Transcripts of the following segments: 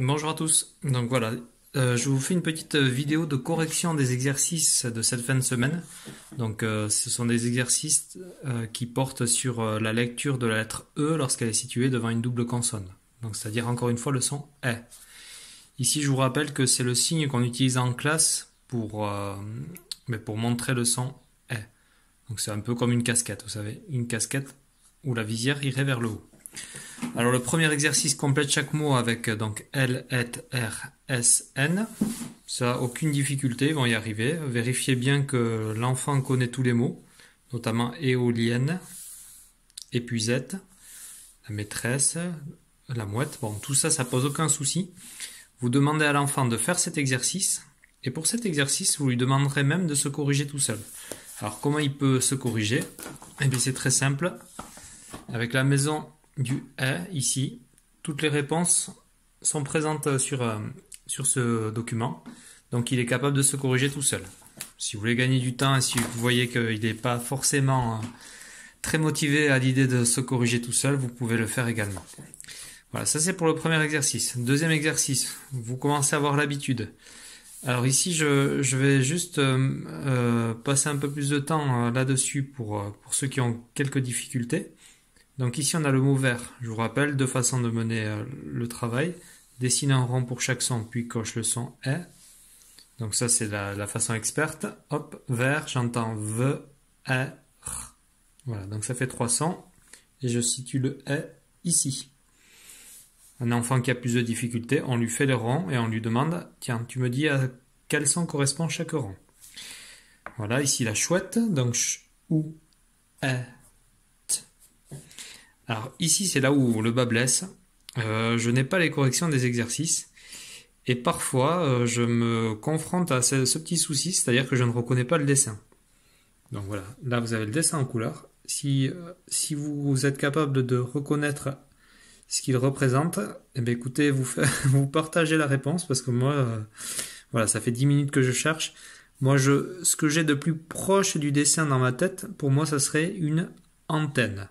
Bonjour à tous. Donc voilà, je vous fais une petite vidéo de correction des exercices de cette fin de semaine. Donc ce sont des exercices qui portent sur la lecture de la lettre E lorsqu'elle est située devant une double consonne. Donc c'est-à-dire encore une fois le son E. Ici je vous rappelle que c'est le signe qu'on utilise en classe pour montrer le son E. Donc c'est un peu comme une casquette, vous savez, une casquette où la visière irait vers le haut. Alors le premier exercice complète chaque mot avec donc L, et, R, S, N. Ça, aucune difficulté, ils vont y arriver. Vérifiez bien que l'enfant connaît tous les mots, notamment éolienne, épuisette, la maîtresse, la mouette. Bon, tout ça, ça pose aucun souci. Vous demandez à l'enfant de faire cet exercice, et pour cet exercice, vous lui demanderez même de se corriger tout seul. Alors comment il peut se corriger? Eh bien c'est très simple. Avec la maison du E ici, toutes les réponses sont présentes sur ce document, donc il est capable de se corriger tout seul. Si vous voulez gagner du temps et si vous voyez qu'il n'est pas forcément très motivé à l'idée de se corriger tout seul, vous pouvez le faire également. Voilà, ça c'est pour le premier exercice. Deuxième exercice, vous commencez à avoir l'habitude. Alors ici, je vais juste passer un peu plus de temps là-dessus pour ceux qui ont quelques difficultés. Donc ici, on a le mot vert. Je vous rappelle, deux façons de mener le travail. Dessine un rond pour chaque son, puis coche le son « E ». Donc ça, c'est la façon experte. Hop, vert, j'entends « V »,« E », « R ». Voilà, donc ça fait 3 sons. Et je situe le « E » ici. Un enfant qui a plus de difficultés, on lui fait le rond et on lui demande « Tiens, tu me dis à quel son correspond chaque rond ?» Voilà, ici la chouette, donc « ch »,« ou »,« e ». Alors ici, c'est là où le bas blesse. Je n'ai pas les corrections des exercices. Et parfois, je me confronte à ce petit souci, c'est-à-dire que je ne reconnais pas le dessin. Donc voilà, là vous avez le dessin en couleur. Si vous êtes capable de reconnaître ce qu'il représente, eh bien écoutez, vous partagez la réponse, parce que moi, voilà, ça fait 10 minutes que je cherche. Moi, ce que j'ai de plus proche du dessin dans ma tête, pour moi, ça serait une antenne.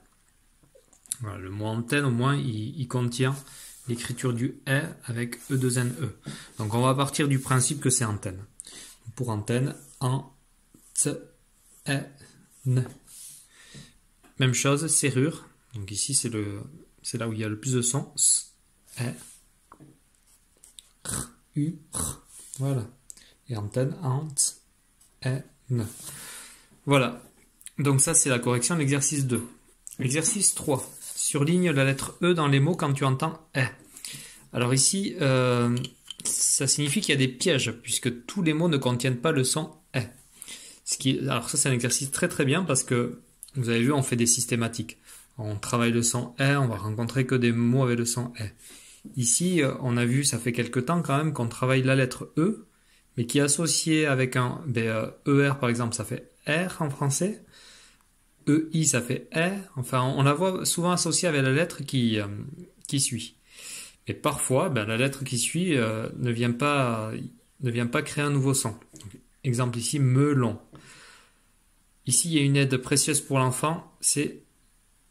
Voilà, le mot antenne, au moins, il contient l'écriture du E avec E2NE. Donc, on va partir du principe que c'est antenne. Pour antenne, N. Même chose, serrure. Donc ici, c'est là où il y a le plus de sons. S, E, R, U, R. Voilà. Et antenne, ant, E, N. Voilà. Donc ça, c'est la correction de l'exercice 2. Exercice 3. Surligne la lettre E dans les mots quand tu entends E. Alors ici, ça signifie qu'il y a des pièges, puisque tous les mots ne contiennent pas le son E. Alors ça, c'est un exercice très très bien, parce que, vous avez vu, on fait des systématiques. On travaille le son E, on va rencontrer que des mots avec le son E. Ici, on a vu, ça fait quelque temps quand même, qu'on travaille la lettre E, mais qui est associée avec un ER par exemple, ça fait R en français. EI, ça fait E. Enfin, on la voit souvent associée avec la lettre qui suit. Et parfois, la lettre qui suit ne vient pas créer un nouveau son. Donc, exemple ici, melon. Ici, il y a une aide précieuse pour l'enfant, c'est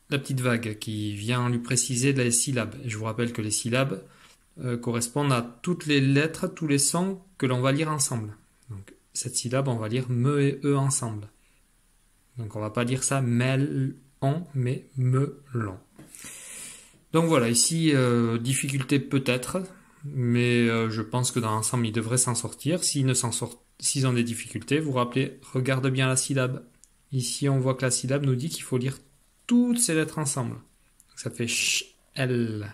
la petite vague qui vient lui préciser les syllabes. Et je vous rappelle que les syllabes correspondent à toutes les lettres, tous les sons que l'on va lire ensemble. Donc, cette syllabe, on va lire me et e ensemble. Donc, on ne va pas dire ça melon, mais melon. Donc voilà, ici, difficulté peut-être, mais je pense que dans l'ensemble, ils devraient s'en sortir. S'ils ont des difficultés, vous vous rappelez, regarde bien la syllabe. Ici, on voit que la syllabe nous dit qu'il faut lire toutes ces lettres ensemble. Donc, ça fait ch, l.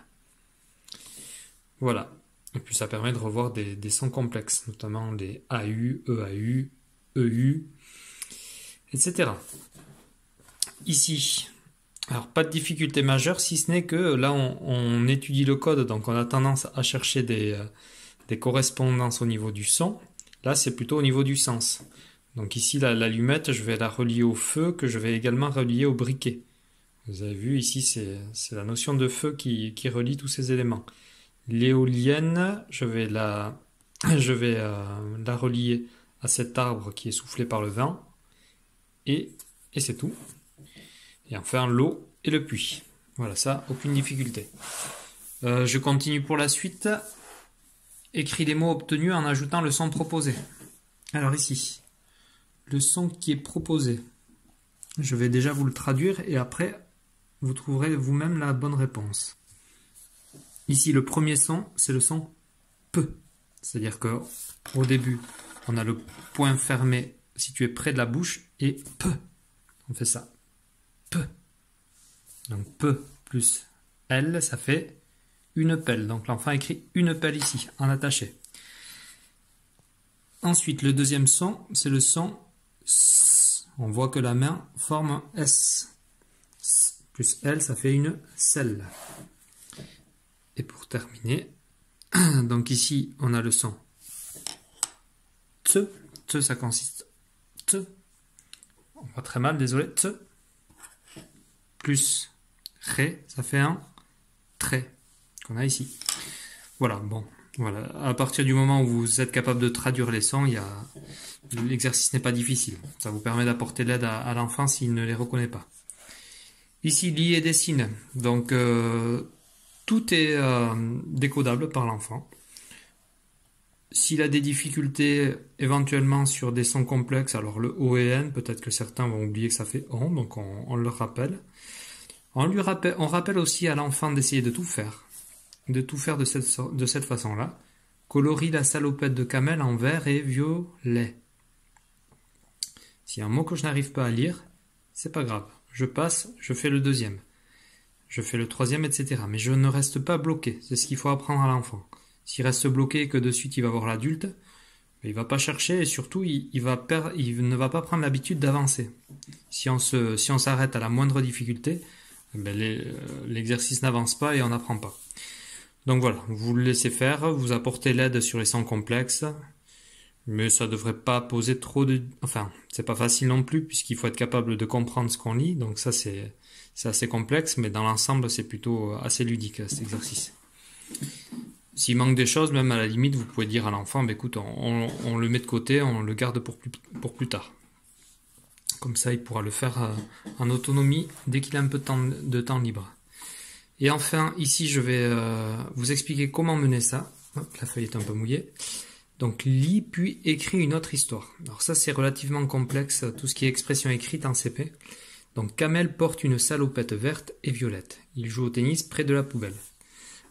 Voilà. Et puis ça permet de revoir des sons complexes, notamment les AU, EAU, EU, etc. Ici, alors pas de difficulté majeure, si ce n'est que là on étudie le code, donc on a tendance à chercher des correspondances au niveau du son. Là c'est plutôt au niveau du sens. Donc ici l'allumette, je vais la relier au feu, que je vais également relier au briquet. Vous avez vu, ici c'est la notion de feu qui relie tous ces éléments. L'éolienne, je vais la relier à cet arbre qui est soufflé par le vent. Et c'est tout. Et enfin l'eau et le puits. Voilà, ça, aucune difficulté. Je continue pour la suite. écrit les mots obtenus en ajoutant le son proposé. Alors ici, le son qui est proposé, je vais déjà vous le traduire et après, vous trouverez vous-même la bonne réponse. Ici, le premier son, c'est le son P. C'est-à-dire qu'au début, on a le point fermé situé près de la bouche et P. On fait ça. P. Donc P plus L, ça fait une pelle. Donc l'enfant écrit une pelle ici, en attaché. Ensuite, le deuxième son, c'est le son S. On voit que la main forme un S. S plus L, ça fait une selle. Et pour terminer, donc ici, on a le son T. T, ça consiste T. On voit très mal, désolé. T. Plus Ré, ça fait un trait qu'on a ici. Voilà, bon. Voilà. À partir du moment où vous êtes capable de traduire les sons, l'exercice n'est pas difficile. Ça vous permet d'apporter l'aide à l'enfant s'il ne les reconnaît pas. Ici, lit et dessine. Donc, tout est décodable par l'enfant. S'il a des difficultés éventuellement sur des sons complexes, alors le O et N, peut-être que certains vont oublier que ça fait ON, donc on le rappelle. On rappelle aussi à l'enfant d'essayer de tout faire de cette façon-là. Colorie la salopette de Kamel en vert et violet. S'il y a un mot que je n'arrive pas à lire, c'est pas grave. Je passe, je fais le deuxième. Je fais le troisième, etc. Mais je ne reste pas bloqué. C'est ce qu'il faut apprendre à l'enfant. S'il reste bloqué et que de suite il va voir l'adulte, il ne va pas chercher et surtout il ne va pas prendre l'habitude d'avancer. Si on s'arrête à la moindre difficulté, l'exercice n'avance pas et on n'apprend pas. Donc voilà, vous le laissez faire, vous apportez l'aide sur les sons complexes, mais ça ne devrait pas poser trop de... Enfin, c'est pas facile non plus puisqu'il faut être capable de comprendre ce qu'on lit, donc ça c'est assez complexe, mais dans l'ensemble c'est plutôt assez ludique cet exercice. S'il manque des choses, même à la limite, vous pouvez dire à l'enfant, écoute, on le met de côté, on le garde pour plus tard. Comme ça, il pourra le faire en autonomie dès qu'il a un peu de temps libre. Et enfin, ici, je vais vous expliquer comment mener ça. Hop, la feuille est un peu mouillée. Donc, lis puis écris une autre histoire. Alors ça, c'est relativement complexe, tout ce qui est expression écrite en CP. Donc, Kamel porte une salopette verte et violette. Il joue au tennis près de la poubelle.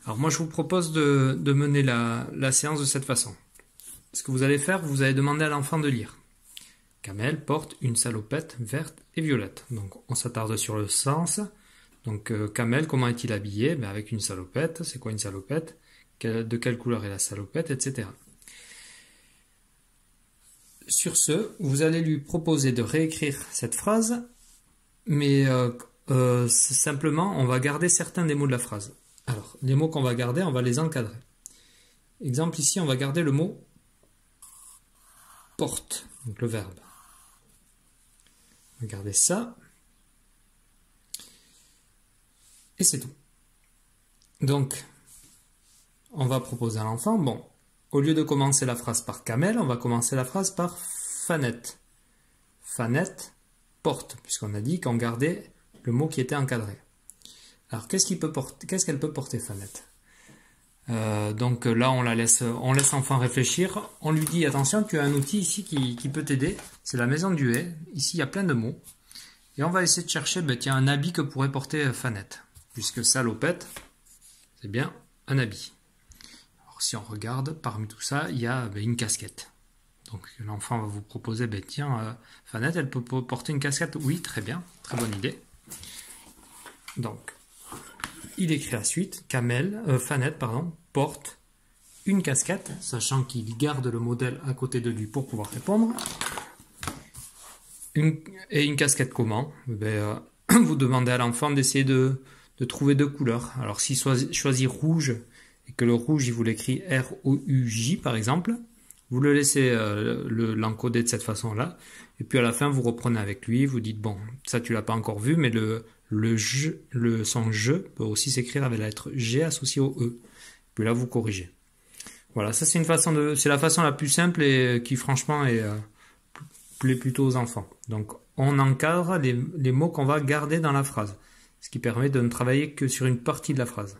Alors moi, je vous propose de mener la séance de cette façon. Ce que vous allez faire, vous allez demander à l'enfant de lire. Kamel porte une salopette verte et violette. Donc on s'attarde sur le sens. Donc Kamel, comment est-il habillé? Avec une salopette. C'est quoi une salopette? De quelle couleur est la salopette, etc. Sur ce, vous allez lui proposer de réécrire cette phrase, mais simplement, on va garder certains des mots de la phrase. Alors, les mots qu'on va garder, on va les encadrer. Exemple ici, on va garder le mot porte, donc le verbe. On va garder ça. Et c'est tout. Donc, on va proposer à l'enfant, bon, au lieu de commencer la phrase par Kamel, on va commencer la phrase par Fanette. Fanette porte, puisqu'on a dit qu'on gardait le mot qui était encadré. Alors, qu'est-ce qu'elle peut porter, Fanette? Donc là, on laisse l'enfant réfléchir. On lui dit, attention, tu as un outil ici qui peut t'aider. C'est la maison du haie. Ici, il y a plein de mots. Et on va essayer de chercher, tiens, un habit que pourrait porter Fanette. Puisque salopette, c'est bien un habit. Alors, si on regarde, parmi tout ça, il y a une casquette. Donc l'enfant va vous proposer, tiens, Fanette, elle peut porter une casquette. Oui, très bien, très bonne idée. Donc, il écrit la suite, Fanette, porte une casquette, sachant qu'il garde le modèle à côté de lui pour pouvoir répondre. Et une casquette comment? Vous demandez à l'enfant d'essayer de trouver deux couleurs. Alors s'il choisit rouge, et que le rouge, il vous l'écrit R-O-U-J par exemple, vous le laissez l'encoder de cette façon-là, et puis à la fin, vous reprenez avec lui, vous dites, bon, ça tu l'as pas encore vu, mais le son je peut aussi s'écrire avec la lettre G associée au E. Puis là, vous corrigez. Voilà, ça c'est la façon la plus simple et qui franchement plaît plutôt aux enfants. Donc on encadre les mots qu'on va garder dans la phrase, ce qui permet de ne travailler que sur une partie de la phrase.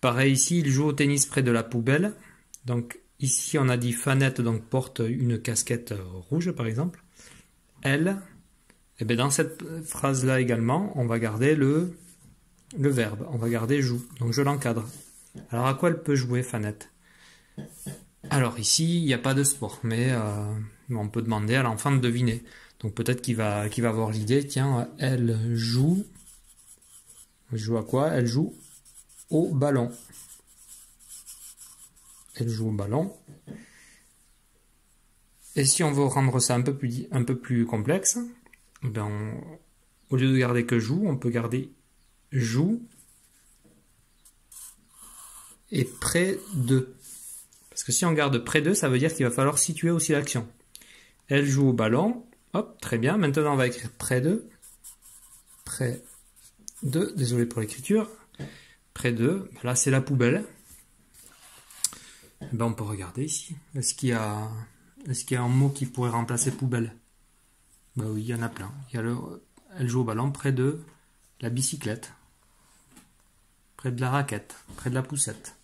Pareil ici, il joue au tennis près de la poubelle. Donc ici on a dit Fanette donc porte une casquette rouge par exemple. Elle, et bien dans cette phrase là également on va garder le verbe, on va garder joue, donc je l'encadre. Alors à quoi elle peut jouer Fanette? Alors ici il n'y a pas de sport, mais on peut demander à l'enfant de deviner. Donc peut-être qu'il va avoir l'idée, tiens, elle joue à quoi? Elle joue au ballon. Elle joue au ballon. Et si on veut rendre ça un peu plus complexe, ben au lieu de garder que joue, on peut garder joue et près de. Parce que si on garde près de, ça veut dire qu'il va falloir situer aussi l'action. Elle joue au ballon. Hop, très bien. Maintenant, on va écrire près de. Près de. Désolé pour l'écriture. Près de. Là, c'est la poubelle. Ben, on peut regarder ici. Est-ce qu'il y a un mot qui pourrait remplacer poubelle? Ben oui, il y en a plein. Il y a elle joue au ballon près de la bicyclette. Près de la raquette. Près de la poussette.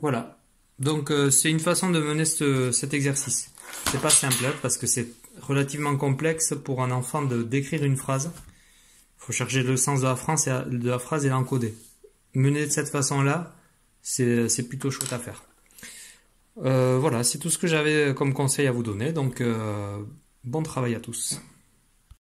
Voilà. Donc c'est une façon de mener cet exercice. C'est pas simple parce que c'est relativement complexe pour un enfant de décrire une phrase. Il faut chercher le sens de la phrase et l'encoder. Mener de cette façon-là, c'est plutôt chouette à faire. Voilà, c'est tout ce que j'avais comme conseil à vous donner. Donc bon travail à tous.